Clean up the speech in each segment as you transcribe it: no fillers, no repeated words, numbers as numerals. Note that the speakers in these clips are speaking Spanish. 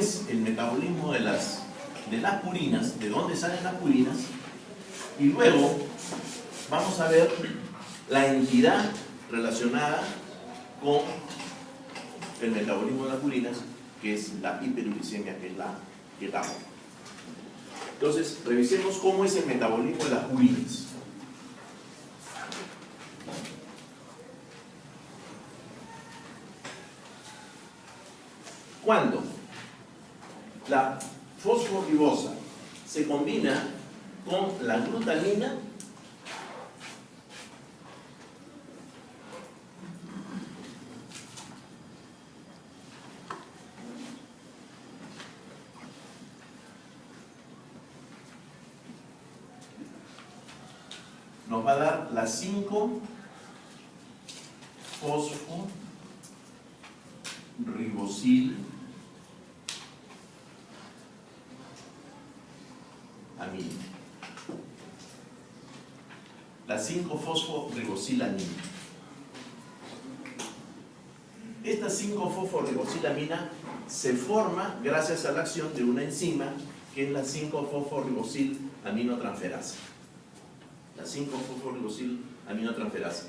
es el metabolismo de las purinas, de dónde salen las purinas, y luego vamos a ver la entidad relacionada con el metabolismo de las purinas, que es la hiperuricemia, que es la ketamo. Entonces, revisemos cómo es el metabolismo de las purinas. Cuando la fosforibosa se combina con la glutamina, nos va a dar la 5-fosforibosil amina. La 5-fosforibosil-amina. Esta 5-fosforibosil-amina se forma gracias a la acción de una enzima que es la 5-fosforibosil-aminotransferasa. La 5-fosforibosil-aminotransferasa.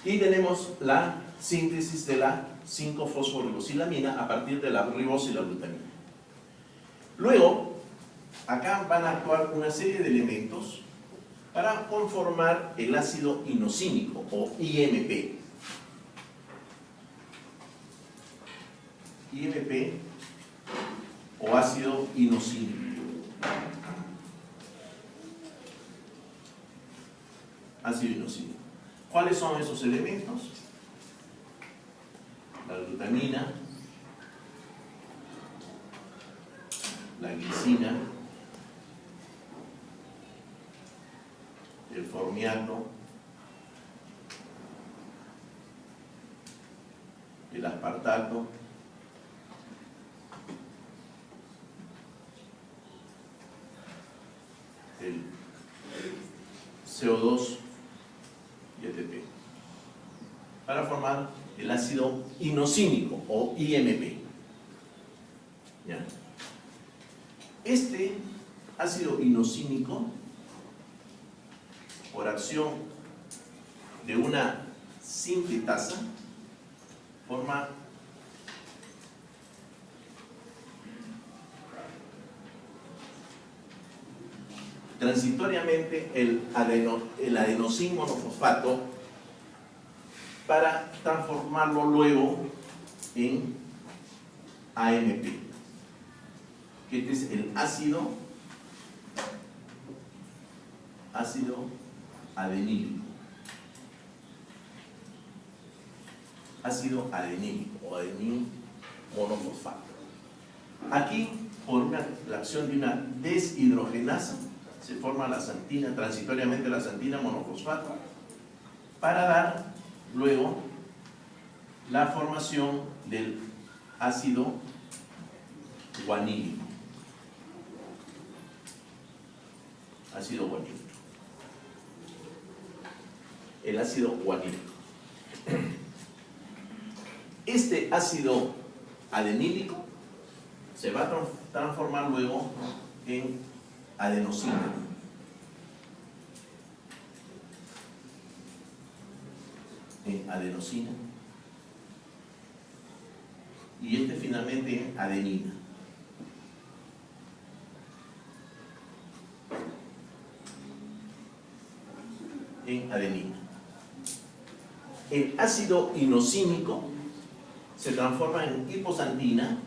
Y tenemos la síntesis de la 5-fosforibosil-amina a partir de la ribosa y la glutamina. Luego, acá van a actuar una serie de elementos para conformar el ácido inosínico o IMP. IMP o ácido inosínico. Ácido inosínico. ¿Cuáles son esos elementos? La glutamina, la glicina, el formiato, el aspartato, el CO2 y ATP, para formar el ácido inosínico o IMP. ¿Ya? Este ácido inosínico, por acción de una sintetasa, forma transitoriamente el adenosín monofosfato para transformarlo luego en AMP, que este es el ácido adenílico. Ácido adenílico o adenil monofosfato. Aquí, por la acción de una deshidrogenasa, se forma la xantina, transitoriamente la xantina monofosfato, para dar luego la formación del ácido guanílico. Ácido guanílico. El ácido guanílico. Este ácido adenílico se va a transformar luego en adenosina. En adenosina. Y este finalmente en adenina. En adenina. El ácido inosínico se transforma en hipoxantina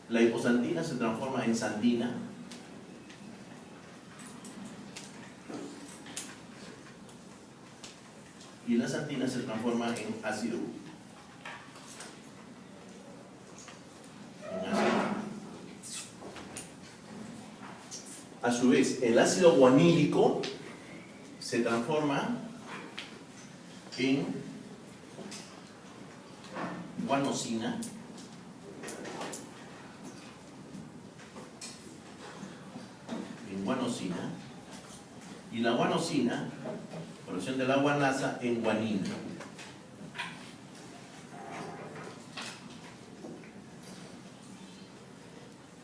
la hipoxantina se transforma en xantina y la xantina se transforma en ácido úrico. A su vez, el ácido guanílico se transforma en guanosina guanosina y la guanosina, conversión de la guanasa en guanina.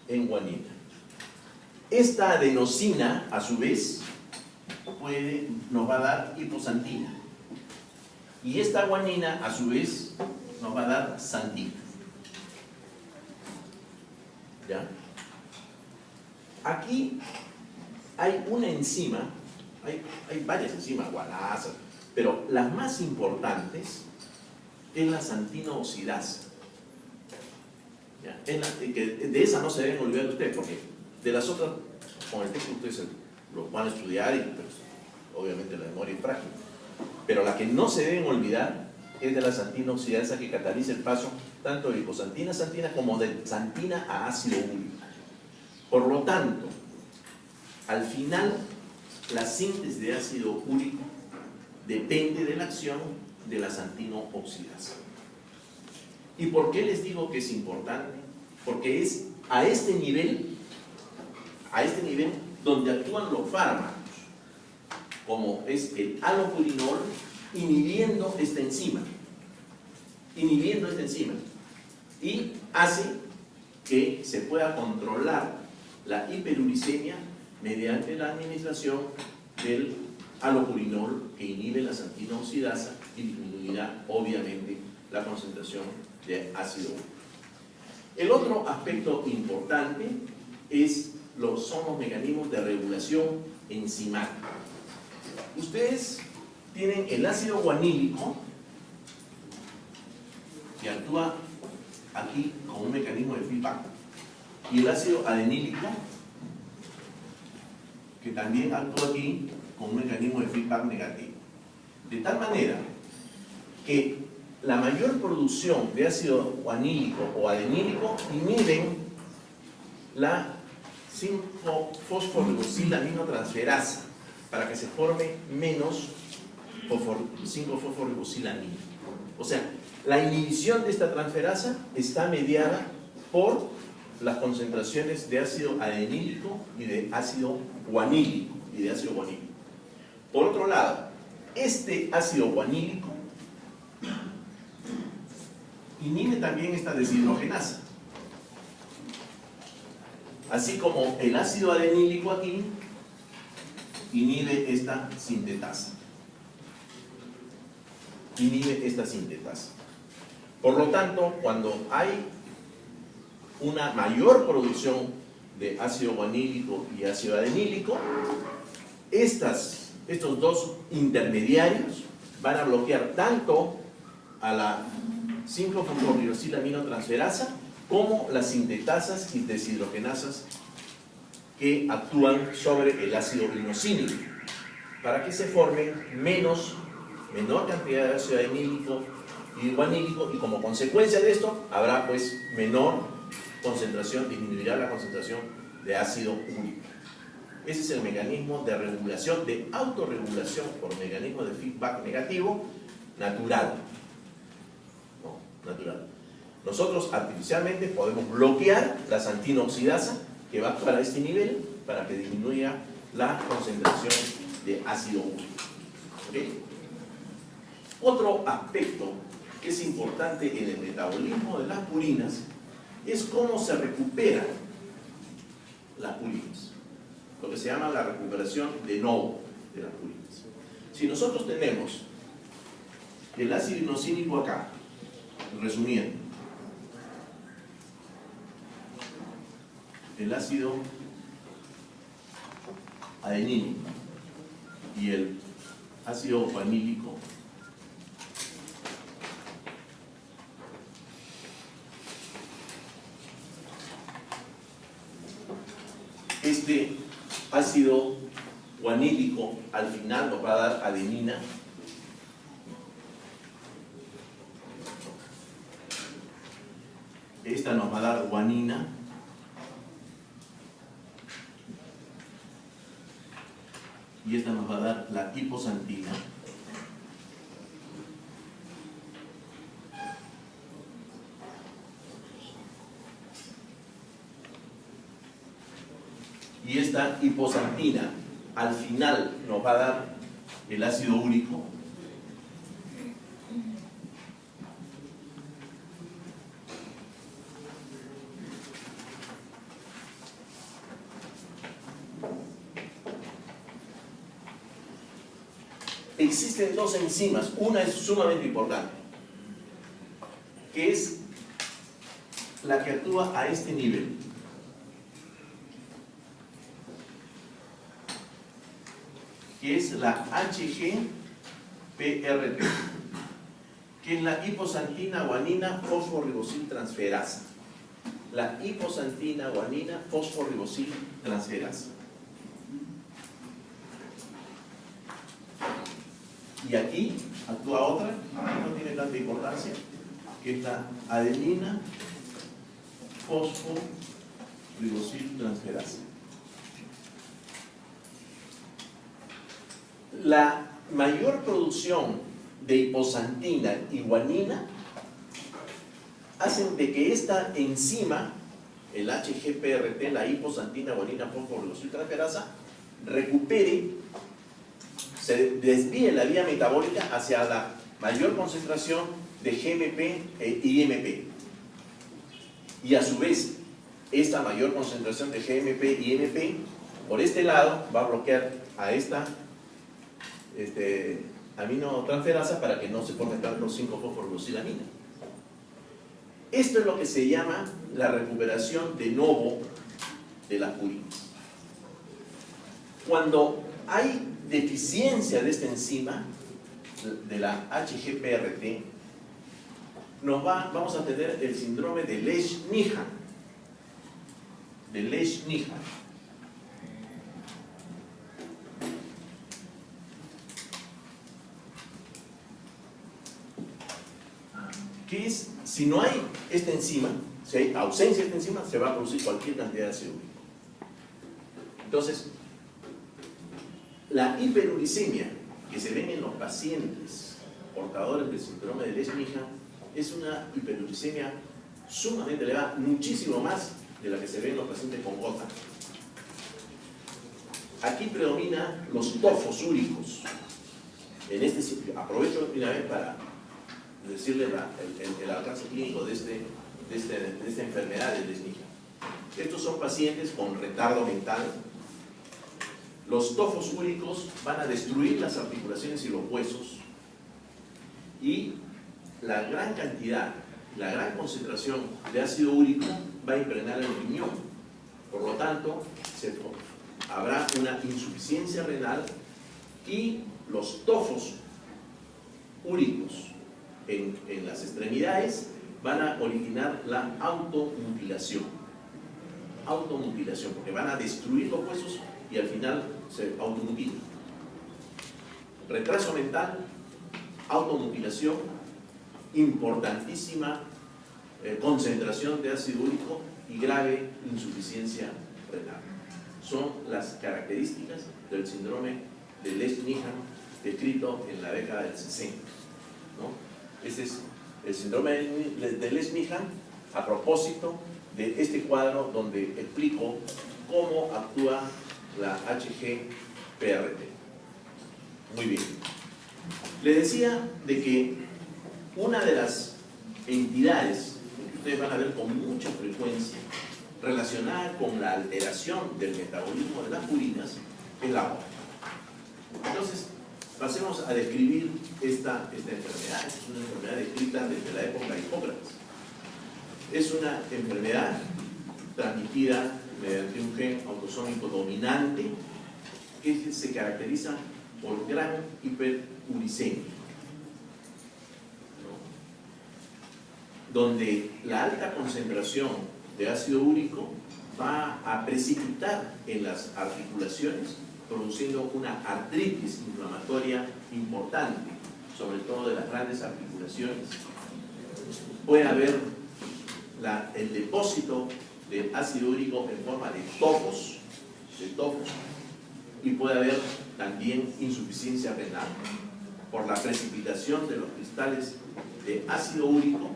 En guanina. Esta adenosina, a su vez, nos va a dar hiposantina. Y esta guanina, a su vez, nos va a dar santina. ¿Ya? Aquí hay una enzima, hay varias enzimas, guanasas, pero las más importantes es la santinooxidasa. ¿Ya? De esa no se deben olvidar ustedes, porque de las otras, con el texto ustedes lo van a estudiar y pues, obviamente la memoria es frágil. Pero la que no se deben olvidar es de la santinooxidasa, que cataliza el paso tanto de hiposantina a santina como de santina a ácido úrico. Por lo tanto, al final, la síntesis de ácido úrico depende de la acción de la santinooxidasa. ¿Y por qué les digo que es importante? Porque es a este nivel donde actúan los fármacos, como es el alopurinol, inhibiendo esta enzima, y hace que se pueda controlar la hiperuricemia mediante la administración del alopurinol, que inhibe la santinooxidasa y disminuirá obviamente la concentración de ácido úrico. El otro aspecto importante son los mecanismos de regulación enzimática. Ustedes tienen el ácido guanílico, que actúa aquí con un mecanismo de feedback, y el ácido adenílico, que también actúa aquí con un mecanismo de feedback negativo. De tal manera que la mayor producción de ácido guanílico o adenílico inhiben la 5-fosforiboxilaminotransferasa para que se forme menos 5-fosforiboxilamina. O sea, la inhibición de esta transferasa está mediada por las concentraciones de ácido adenílico y de ácido guanílico. Por otro lado, este ácido guanílico inhibe también esta deshidrogenasa, así como el ácido adenílico aquí inhibe esta sintetasa. Por lo tanto, cuando hay una mayor producción de ácido guanílico y ácido adenílico, estos dos intermediarios van a bloquear tanto a la 5-fosforiboxilaminotransferasa como las sintetasas y deshidrogenasas que actúan sobre el ácido inosínico, para que se forme menor cantidad de ácido adenílico y guanílico, y como consecuencia de esto habrá pues menor concentración, disminuirá la concentración de ácido úrico. Ese es el mecanismo de regulación, de autorregulación por mecanismo de feedback negativo natural. Nosotros artificialmente podemos bloquear la santinooxidasa, que va a actuar a este nivel para que disminuya la concentración de ácido úrico. ¿Okay? Otro aspecto que es importante en el metabolismo de las purinas es cómo se recuperan las purinas, lo que se llama la recuperación de novo de las purinas. Si nosotros tenemos el ácido inosínico acá, resumiendo, el ácido adenílico y el ácido guanílico, este ácido guanílico al final nos va a dar adenina, esta nos va a dar guanina, y esta nos va a dar la hiposantina. y esta hiposantina al final nos va a dar el ácido úrico, existen dos enzimas. Una es sumamente importante, que es la que actúa a este nivel. Que es la HGPRT, que es la hiposantina guanina fosforibosil transferasa. La hiposantina guanina fosforibosil transferasa. Y aquí actúa otra, que no tiene tanta importancia, que es la adenina fosforibosil transferasa. La mayor producción de hiposantina y guanina hacen de que esta enzima, el HGPRT, la hiposantina guanina fosforibosil transferasa, recupere, se desvíe la vía metabólica hacia la mayor concentración de GMP e IMP. Y a su vez, esta mayor concentración de GMP y IMP, por este lado, va a bloquear a esta aminotransferasa para que no se forme tanto 5-fosforiboxilamina. Esto es lo que se llama la recuperación de novo de las purinas. Cuando hay deficiencia de esta enzima, de la HGPRT, vamos a tener el síndrome de Lesch-Nyhan. De Lesch-Nyhan. Que es, si no hay esta enzima, si hay ausencia de esta enzima, se va a producir cualquier cantidad de ácido úrico. Entonces, la hiperuricemia que se ven en los pacientes portadores del síndrome de Lesch-Nyhan es una hiperuricemia sumamente elevada, muchísimo más de la que se ve en los pacientes con gota. Aquí predominan los tofos úricos. En este sitio, aprovecho una vez para decirle el alcance clínico de esta enfermedad de Lesch-Nyhan. Estos son pacientes con retardo mental. Los tofos úricos van a destruir las articulaciones y los huesos, y la gran cantidad, la gran concentración de ácido úrico va a impregnar el riñón. Por lo tanto, habrá una insuficiencia renal, y los tofos úricos en las extremidades van a originar la automutilación. Automutilación, porque van a destruir los huesos y al final se automutilan. Retraso mental, automutilación, importantísima concentración de ácido úrico y grave insuficiencia renal. Son las características del síndrome de Lesch-Nyhan descrito en la década del 60, ¿no? Ese es el síndrome de Lesch-Nyhan a propósito de este cuadro donde explico cómo actúa la HGPRT. Muy bien. Les decía de que una de las entidades que ustedes van a ver con mucha frecuencia relacionada con la alteración del metabolismo de las purinas es la agua. Entonces, pasemos a describir esta enfermedad. Es una enfermedad descrita desde la época de Hipócrates. Es una enfermedad transmitida mediante un gen autosómico dominante que se caracteriza por gran hiperuricemia, ¿no? Donde la alta concentración de ácido úrico va a precipitar en las articulaciones, produciendo una artritis inflamatoria importante, sobre todo de las grandes articulaciones. Puede haber el depósito de ácido úrico en forma de tofos, y puede haber también insuficiencia renal por la precipitación de los cristales de ácido úrico.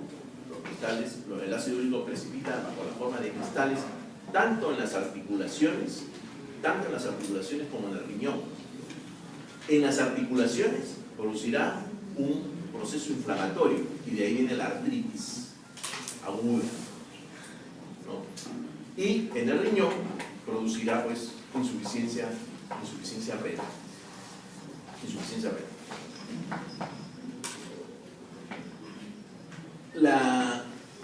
El ácido úrico precipita bajo la forma de cristales tanto en las articulaciones tanto en las articulaciones como en el riñón. En las articulaciones producirá un proceso inflamatorio y de ahí viene la artritis aguda, ¿no? Y en el riñón producirá pues insuficiencia renal. Insuficiencia renal.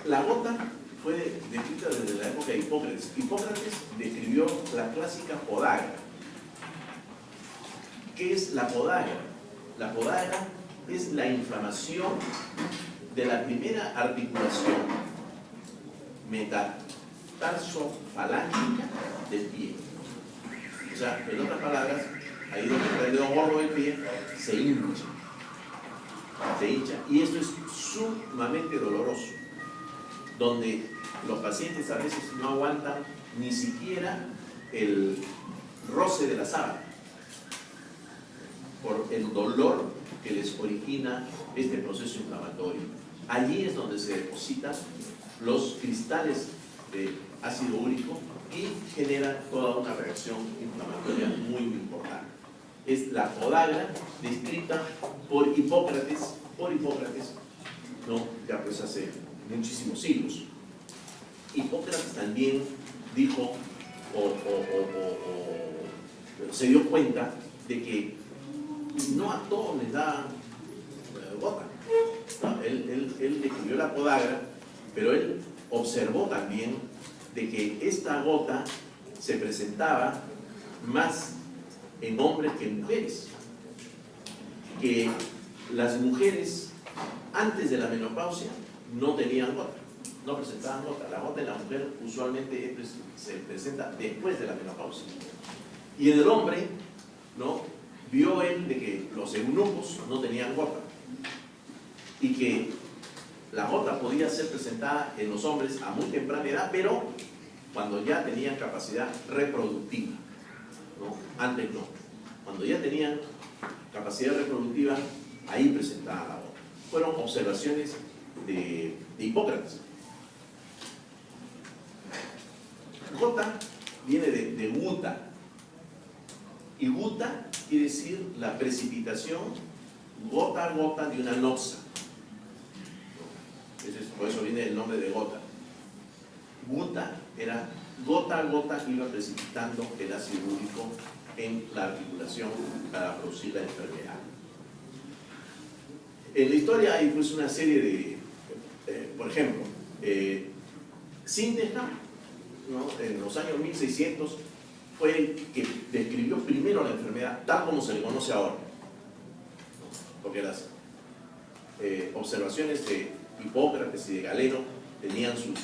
La gota fue descrita desde la época de Hipócrates. Hipócrates describió la clásica podagra. ¿Qué es la podagra? La podagra es la inflamación de la primera articulación metatarso-falángica del pie. O sea, en otras palabras, ahí donde está el dedo gordo del pie, se hincha. Y esto es sumamente doloroso, donde los pacientes a veces no aguantan ni siquiera el roce de la sábana por el dolor que les origina este proceso inflamatorio. Allí es donde se depositan los cristales de ácido úrico y genera toda una reacción inflamatoria muy importante. Es la podagra descrita por Hipócrates, ¿no? Ya pues hace muchísimos siglos. Hipócrates también dijo se dio cuenta de que no a todos les da gota. ¿No? Él describió la podagra, pero él observó también de que esta gota se presentaba más en hombres que en mujeres. Que las mujeres antes de la menopausia no tenían gota, no presentaban gota. La gota en la mujer usualmente se presenta después de la menopausia. Y en el hombre, ¿no?, vio él de que los eunucos no tenían gota y que la gota podía ser presentada en los hombres a muy temprana edad, pero cuando ya tenían capacidad reproductiva, ¿no? Antes no. Cuando ya tenían capacidad reproductiva, ahí presentaban la gota. Fueron observaciones de Hipócrates. Gota viene de guta, y guta quiere decir la precipitación gota a gota de una noxa. Por eso viene el nombre de gota. Guta era gota a gota iba precipitando el ácido úrico en la articulación para producir la enfermedad. En la historia hay pues una serie de, por ejemplo, Sínteja, ¿no?, en los años 1600 fue el que describió primero la enfermedad tal como se le conoce ahora, ¿no? Porque las observaciones de Hipócrates y de Galeno tenían sus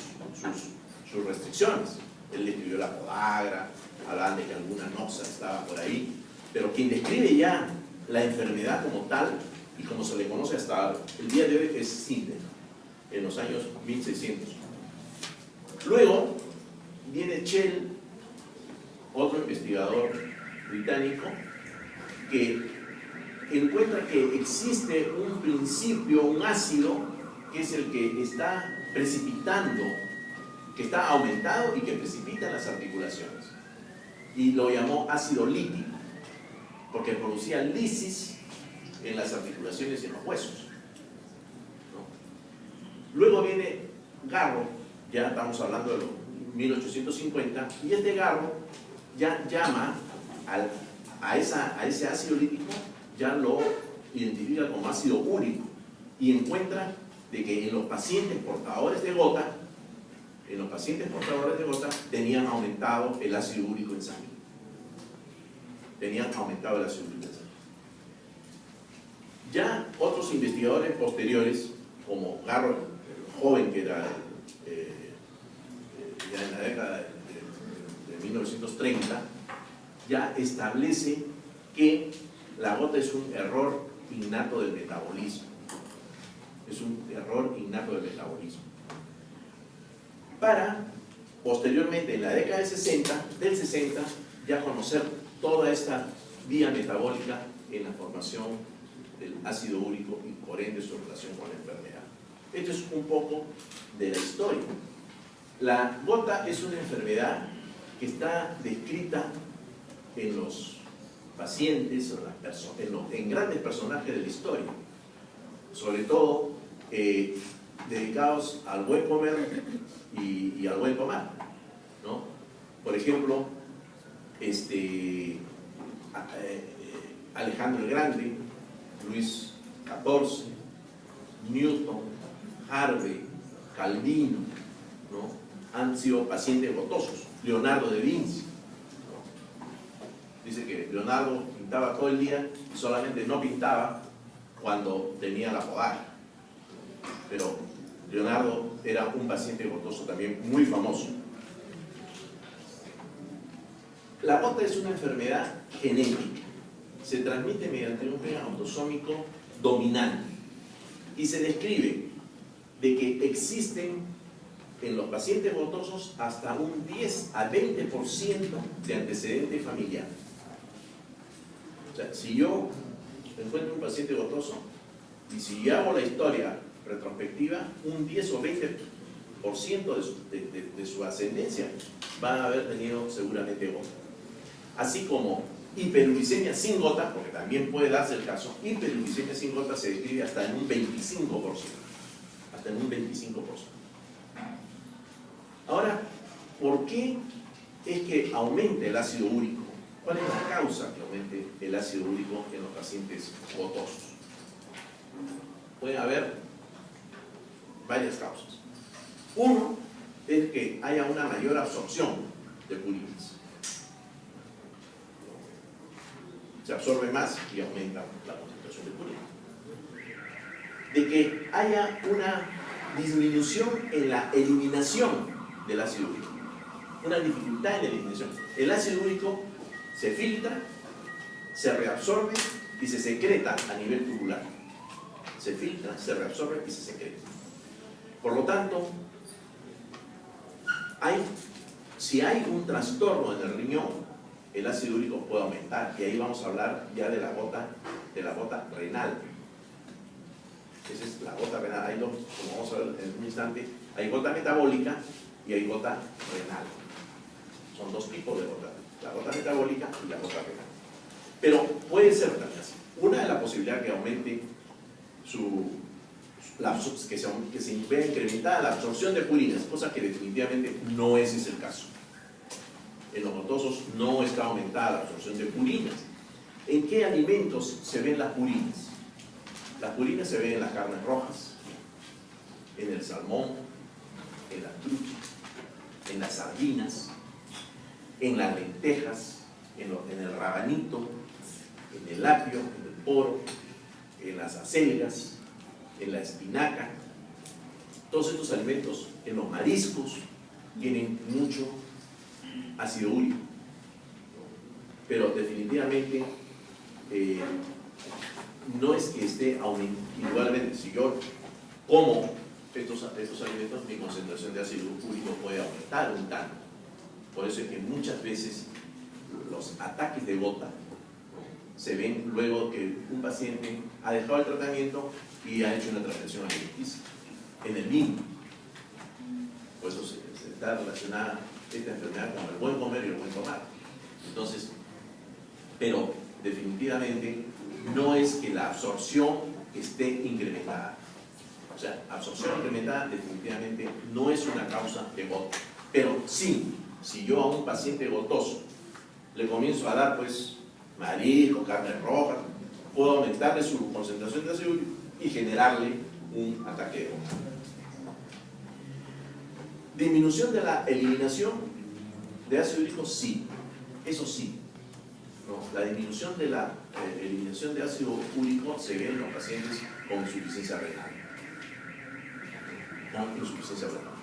restricciones. Él describió la podagra, hablaban de que alguna noxa estaba por ahí, pero quien describe ya la enfermedad como tal y como se le conoce hasta el día de hoy es Sínteja, en los años 1600. Luego viene Chell, otro investigador británico, que encuentra que existe un principio, un ácido, que es el que está precipitando, que está aumentado y que precipita las articulaciones. Y lo llamó ácido lítico, porque producía lisis en las articulaciones y en los huesos, ¿no? Luego viene Garro, ya estamos hablando de los 1850, y este Garro ya llama a ese ácido lítico, ya lo identifica como ácido úrico, y encuentra de que en los pacientes portadores de gota, tenían aumentado el ácido úrico en sangre. Ya otros investigadores posteriores, como Garro, el joven que era ya en la década de 1930, ya establece que la gota es un error innato del metabolismo. Para, posteriormente, en la década del 60, ya conocer toda esta vía metabólica en la formación del ácido úrico y por ende su relación con la enfermedad. Esto es un poco de la historia. La gota es una enfermedad que está descrita en los pacientes, en grandes personajes de la historia, sobre todo dedicados al buen comer y al buen tomar, ¿no? Por ejemplo, Alejandro el Grande, Luis XIV, Newton, Harvey, Calvino, ¿no? Han sido pacientes gotosos. Leonardo da Vinci, ¿no? Dice que Leonardo pintaba todo el día y solamente no pintaba cuando tenía la podada. Pero Leonardo era un paciente gotoso también muy famoso. La gota es una enfermedad genética. Se transmite mediante un gen autosómico dominante y se describe de que existen en los pacientes gotosos hasta un 10 a 20% de antecedente familiar. O sea, si yo encuentro un paciente gotoso y si yo hago la historia retrospectiva, un 10 o 20% de su ascendencia van a haber tenido seguramente gota. Así como hiperuricemia sin gota, porque también puede darse el caso, hiperuricemia sin gota se describe hasta en un 25%. Hasta en un 25%. Ahora, ¿por qué es que aumente el ácido úrico? ¿Cuál es la causa que aumente el ácido úrico en los pacientes gotosos? Puede haber varias causas. Uno es que haya una mayor absorción de purinas. Se absorbe más y aumenta la concentración de purina. De que haya una disminución en la eliminación del ácido úrico. Una dificultad en la eliminación. El ácido úrico se filtra, se reabsorbe y se secreta a nivel tubular. Se filtra, se reabsorbe y se secreta. Por lo tanto, si hay un trastorno en el riñón, el ácido úrico puede aumentar, y ahí vamos a hablar ya de la gota renal. Esa es la gota renal. Hay dos, como vamos a ver en un instante, hay gota metabólica y hay gota renal. Son dos tipos de gota, la gota metabólica y la gota renal. Pero puede ser también así. Una de las posibilidades que aumente que se vea incrementada la absorción de purinas, cosa que definitivamente no ese es el caso. En los gotosos no está aumentada la absorción de purinas. ¿En qué alimentos se ven las purinas? Las purinas se ven en las carnes rojas, en el salmón, en la trucha, en las sardinas, en las lentejas, en el rabanito, en el apio, en el poro, en las acelgas, en la espinaca. Todos estos alimentos, en los mariscos, tienen mucho ácido úrico. Pero definitivamente no es que esté aumentando. Igualmente, si yo como estos alimentos, mi concentración de ácido úrico puede aumentar un tanto. Por eso es que muchas veces los ataques de gota se ven luego que un paciente ha dejado el tratamiento y ha hecho una transfusión alimenticia en el mismo. Por eso se está relacionada esta enfermedad con el buen comer y el buen tomar. Entonces, pero definitivamente no es que la absorción esté incrementada. O sea, absorción incrementada definitivamente no es una causa de gota. Pero sí, si yo a un paciente gotoso le comienzo a dar pues marisco, carne roja, puedo aumentarle su concentración de ácido úrico y generarle un ataque de gota. Disminución de la eliminación de ácido úrico, sí, eso sí. ¿No? La disminución de la eliminación de ácido úrico se ve en los pacientes con insuficiencia renal. Con insuficiencia renal.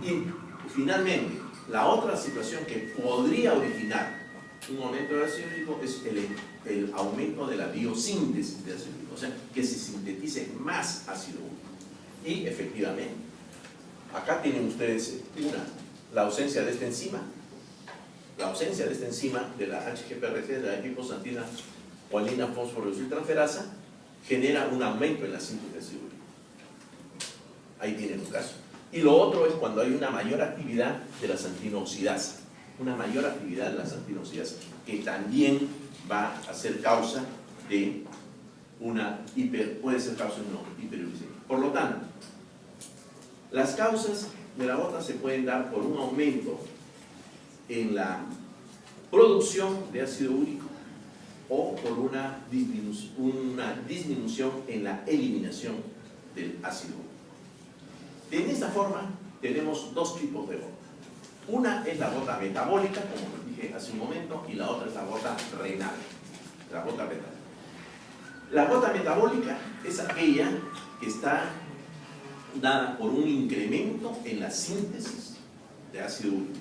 Y finalmente, la otra situación que podría originar un aumento de ácido úrico es el aumento de la biosíntesis de ácido úrico, o sea, que se sintetice más ácido úrico. Y efectivamente, acá tienen ustedes la ausencia de esta enzima. La ausencia de esta enzima de la HGPRT, de la epiposantina guanina fosforodesultransferasa, genera un aumento en la síntesis de ácido úrico. Ahí tienen un caso. Y lo otro es cuando hay una mayor actividad de la santinooxidasa. una mayor actividad de las actinosías, que también va a ser causa de puede ser causa de una hiperuricemia. Por lo tanto, las causas de la gota se pueden dar por un aumento en la producción de ácido úrico o por una disminución en la eliminación del ácido úrico. De esta forma tenemos dos tipos de gota. Una es la gota metabólica, como dije hace un momento, y la otra es la gota renal, la gota metabólica. La gota metabólica es aquella que está dada por un incremento en la síntesis de ácido úrico.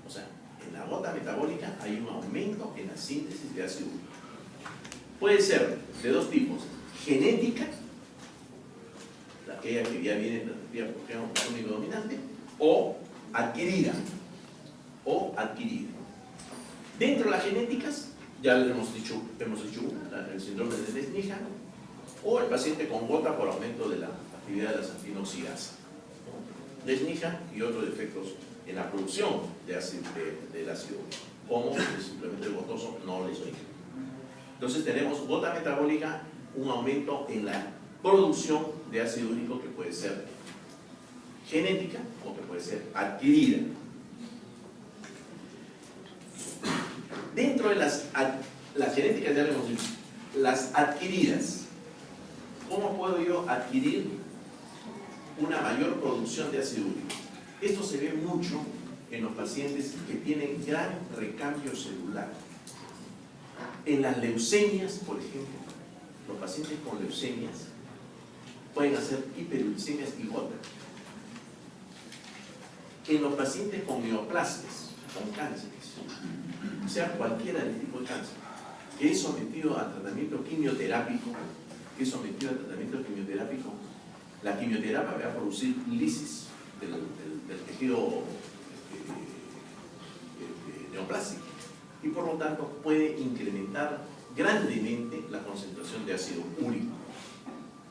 O sea, en la gota metabólica hay un aumento en la síntesis de ácido úrico. Puede ser de dos tipos: genética, aquella que ya viene de la proteína único dominante, o adquirida. Dentro de las genéticas, ya le hemos dicho una, el síndrome de Lesnicha, o el paciente con gota por aumento de la actividad de la actinosidasa. Lesnicha y otros defectos en la producción del ácido úrico, como simplemente el gotoso no lesnígeno. Entonces tenemos gota metabólica, un aumento en la producción de ácido úrico que puede ser genética o que puede ser adquirida. Dentro de las genéticas, ya lo hemos dicho, las adquiridas. ¿Cómo puedo yo adquirir una mayor producción de ácido úrico? Esto se ve mucho en los pacientes que tienen gran recambio celular. En las leucemias, por ejemplo, los pacientes con leucemias pueden hacer hiperuricemias y gota. En los pacientes con neoplasias, con cánceres, sea cualquiera del tipo de cáncer, que es sometido a tratamiento quimioterápico, la quimioterapia va a producir lisis del tejido neoplásico y por lo tanto puede incrementar grandemente la concentración de ácido úrico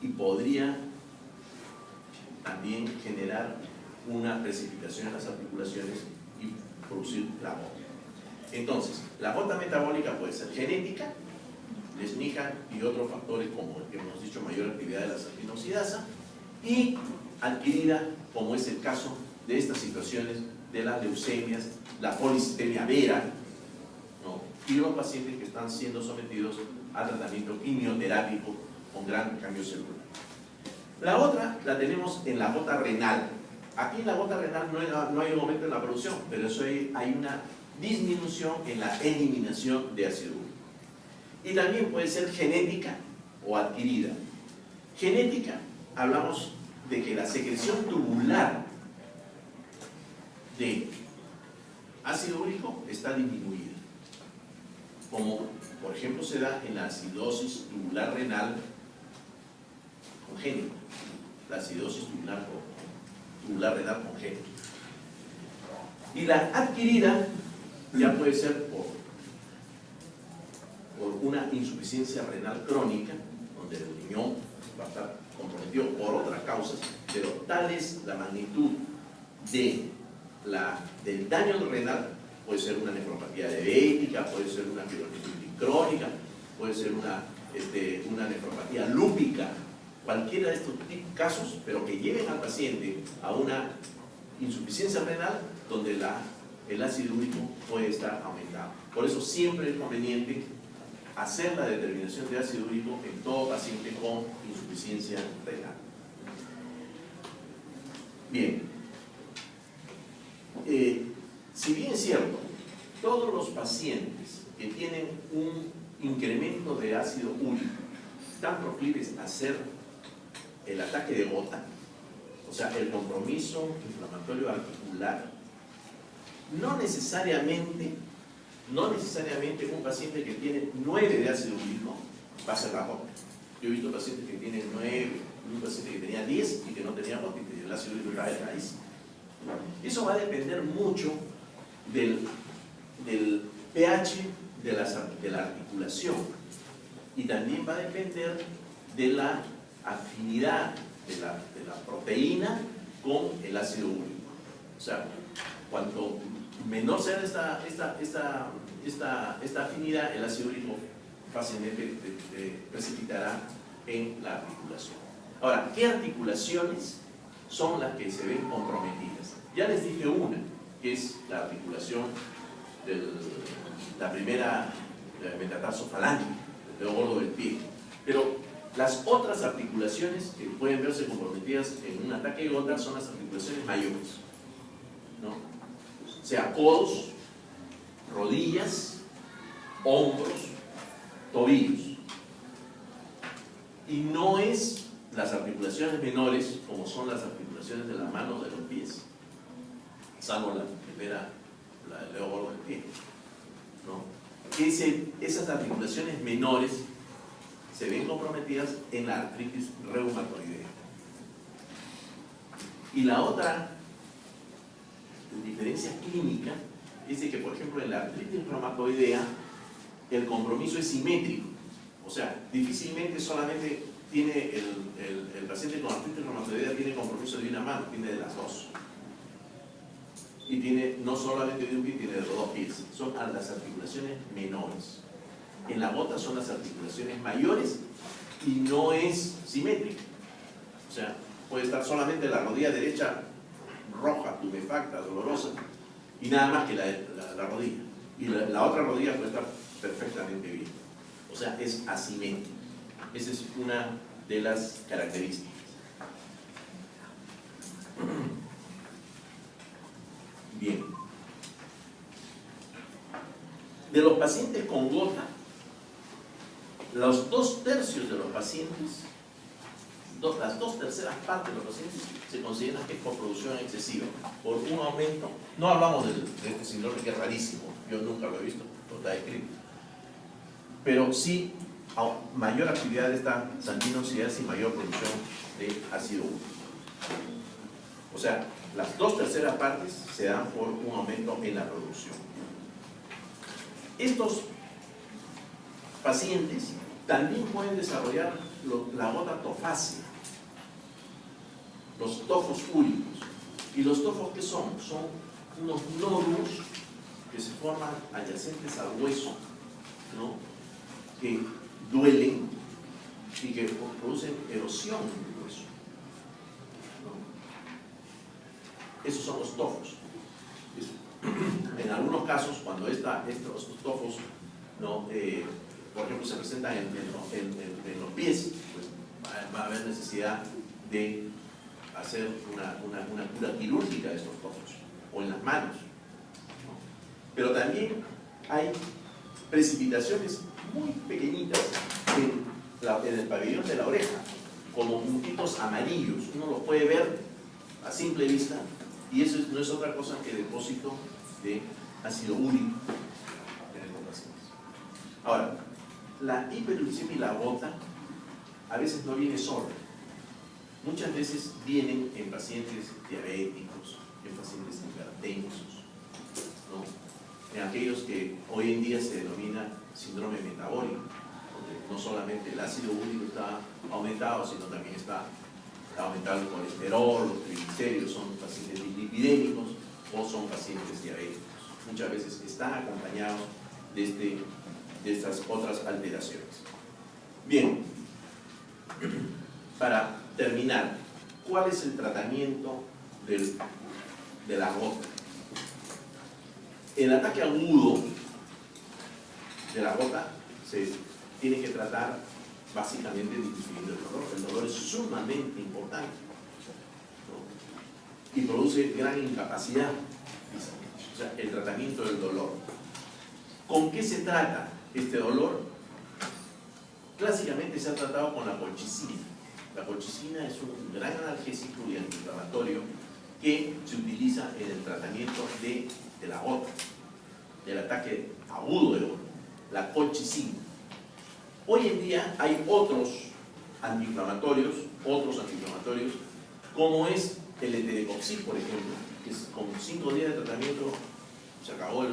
y podría también generar una precipitación en las articulaciones y producir la gota. Entonces, la gota metabólica puede ser genética, Lesnicha y otros factores como el que hemos dicho, mayor actividad de la actinosidasa, y adquirida, como es el caso de estas situaciones de las leucemias, la policitemia vera, ¿no? Y los pacientes que están siendo sometidos a tratamiento quimioterápico con gran cambio celular. La otra la tenemos en la gota renal. Aquí en la gota renal no hay un aumento en la producción, pero eso hay una disminución en la eliminación de ácido úrico. Y también puede ser genética o adquirida. Genética, hablamos de que la secreción tubular de ácido úrico está disminuida, como por ejemplo se da en la acidosis tubular renal congénita, la acidosis tubular renal congénita. Y la adquirida ya puede ser por una insuficiencia renal crónica, donde el riñón va a estar comprometido por otras causas, pero tal es la magnitud del daño renal, puede ser una nefropatía diabética, puede ser una pielonefritis crónica, puede ser una nefropatía lúpica, cualquiera de estos casos, pero que lleven al paciente a una insuficiencia renal donde el ácido úrico puede estar aumentado. Por eso siempre es conveniente hacer la determinación de ácido úrico en todo paciente con insuficiencia renal. Bien, si bien es cierto, todos los pacientes que tienen un incremento de ácido úrico están proclives a hacer el ataque de gota, o sea, el compromiso inflamatorio articular, no necesariamente un paciente que tiene 9 de ácido úrico va a hacer la gota. Yo he visto pacientes que tienen 9, un paciente que tenía 10 y que no tenía gota y que el ácido úrico estaba de raíz. Eso va a depender mucho del pH de la articulación y también va a depender de la afinidad de la proteína con el ácido úrico. O sea, cuanto menor sea esta afinidad, el ácido úrico fácilmente precipitará en la articulación. Ahora, ¿qué articulaciones son las que se ven comprometidas? Ya les dije una, que es la articulación la primera metatarsofalángea, el dedo gordo del pie. Pero las otras articulaciones que pueden verse comprometidas en un ataque de gota son las articulaciones mayores, ¿no? O sea, codos, rodillas, hombros, tobillos. Y no es las articulaciones menores como son las articulaciones de las manos o de los pies, salvo la primera, la del dedo gordo del pie, ¿no? Esas articulaciones menores se ven comprometidas en la artritis reumatoidea. Y la otra diferencia clínica es de que, por ejemplo, en la artritis reumatoidea el compromiso es simétrico. O sea, difícilmente solamente tiene el paciente con artritis reumatoidea tiene compromiso de una mano, tiene de las dos. Y tiene no solamente de un pie, tiene de los dos pies. Son las articulaciones menores. En la gota son las articulaciones mayores y no es simétrico. O sea, puede estar solamente la rodilla derecha roja, tumefacta, dolorosa, y nada más que la rodilla. Y la otra rodilla puede estar perfectamente bien. O sea, es asimétrico. Esa es una de las características. Bien. De los pacientes con gota, los 2/3 de los pacientes, las 2/3 partes de los pacientes se consideran que es por producción excesiva, por un aumento. No hablamos de este síndrome que es rarísimo, yo nunca lo he visto, no está escrito. Pero sí, mayor actividad de esta sanguinosidad y mayor producción de ácido úrico. O sea, las 2/3 partes se dan por un aumento en la producción. Estos pacientes también pueden desarrollar la gota tofácea, los tofos úricos. ¿Y los tofos qué son? Son unos nódulos que se forman adyacentes al hueso, ¿no? Que duelen y que producen erosión en el hueso, ¿no? Esos son los tofos. En algunos casos, cuando estos tofos, ¿no? Por ejemplo, se presentan en los pies, pues va a haber necesidad de hacer una cura quirúrgica de estos tofos, o en las manos, ¿no? Pero también hay precipitaciones muy pequeñitas en el pabellón de la oreja, como puntitos amarillos. Uno los puede ver a simple vista, y eso no es otra cosa que depósito de ácido úrico en estos pacientes. Ahora, la hiperuricemia y la gota a veces no viene sola. Muchas veces vienen en pacientes diabéticos, en pacientes hipertensos, ¿no? En aquellos que hoy en día se denomina síndrome metabólico, donde no solamente el ácido úrico está aumentado, sino también está aumentado el colesterol, los triglicéridos, son pacientes dislipidémicos o son pacientes diabéticos. Muchas veces están acompañados de estas otras alteraciones. Bien, para terminar, ¿cuál es el tratamiento de la gota? El ataque agudo de la gota se tiene que tratar básicamente disminuyendo el dolor. El dolor es sumamente importante, ¿no? Y produce gran incapacidad. O sea, el tratamiento del dolor. ¿Con qué se trata este dolor? Clásicamente se ha tratado con la colchicina. La colchicina es un gran analgésico y antiinflamatorio que se utiliza en el tratamiento de la gota, del ataque agudo de gota, la colchicina. Hoy en día hay otros antiinflamatorios, como es el eterecoxib, por ejemplo, que es con 5 días de tratamiento se acabó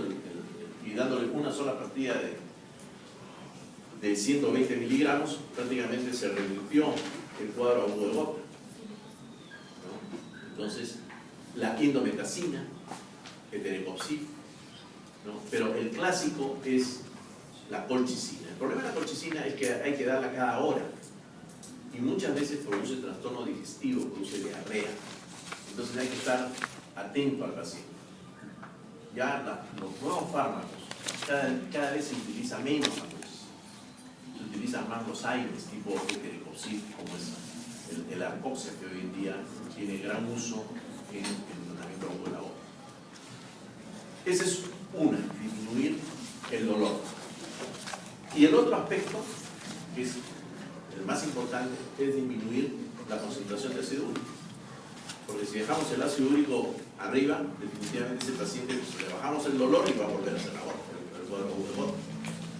y dándole una sola pastilla de 120 miligramos, prácticamente se revirtió el cuadro agudo de gota, ¿no? Entonces, la indometacina, eterecopsid, ¿no? Pero el clásico es la colchicina. El problema de la colchicina es que hay que darla cada hora y muchas veces produce trastorno digestivo, produce diarrea. Entonces hay que estar atento al paciente. Ya los nuevos fármacos, cada vez se utiliza menos la colchicina. Se utilizan más los aires tipo eterecopsid, como es el arcoxia, que hoy en día tiene gran uso en el tratamiento oncológico. Esa es una, disminuir el dolor. Y el otro aspecto, que es el más importante, es disminuir la concentración de ácido úrico. Porque si dejamos el ácido úrico arriba, definitivamente ese paciente, pues, le bajamos el dolor y va a volver a hacer aborto.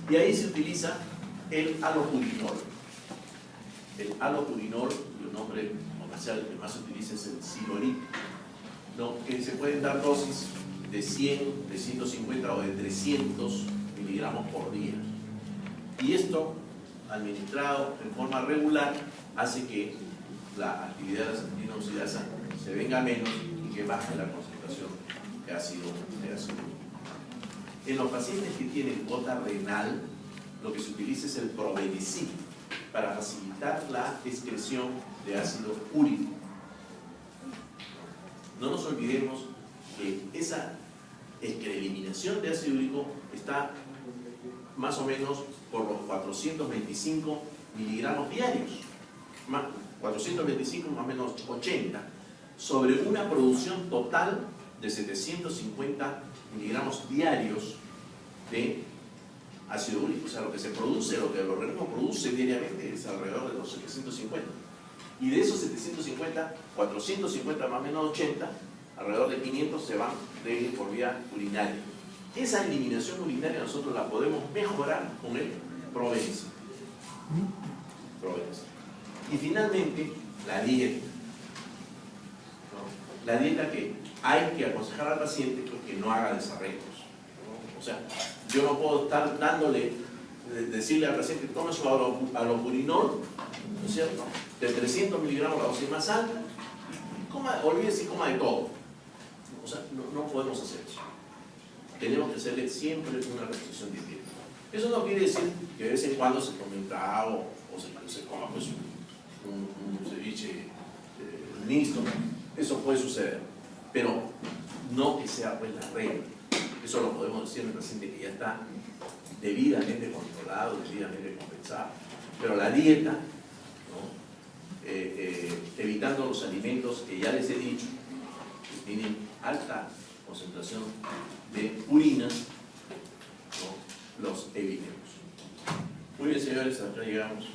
Y ahí se utiliza el alopurinol. El alopurinol, el nombre comercial que más se utiliza es el Silonit, ¿no? Que se pueden dar dosis de 100, de 150 o de 300 miligramos por día. Y esto, administrado en forma regular, hace que la actividad de la santina oxidasa se venga menos y que baje la concentración de ácido úrico. En los pacientes que tienen gota renal, lo que se utiliza es el probenecid para facilitar la excreción de ácido úrico. No nos olvidemos que esa eliminación de ácido úrico está más o menos por los 425 miligramos diarios, 425 más o menos 80, sobre una producción total de 750 miligramos diarios de ácido úrico. O sea, lo que se produce, lo que el organismo produce diariamente es alrededor de los 750. Y de esos 750, 450 más o menos 80, alrededor de 500 se van por vía urinaria. Esa eliminación urinaria nosotros la podemos mejorar con el probenecid. Y finalmente, la dieta. ¿No? La dieta que hay que aconsejar al paciente que no haga desarreglos, ¿no? O sea, yo no puedo estar decirle al paciente que tome su alopurinol, ¿no es cierto?, de 300 miligramos, la dosis más alta, y olvídese y coma de todo. O sea, no podemos hacer eso. Tenemos que hacerle siempre una restricción dietética. Eso no quiere decir que de vez en cuando se tome un trago o se coma pues, un ceviche mixto. Eso puede suceder, pero no que sea pues la regla. Eso lo podemos decir en el paciente que ya está debidamente controlado, debidamente compensado. Pero la dieta, ¿no? Evitando los alimentos que ya les he dicho, que tienen alta concentración de purinas, ¿no?, los evitemos. Muy bien, señores, hasta acá llegamos.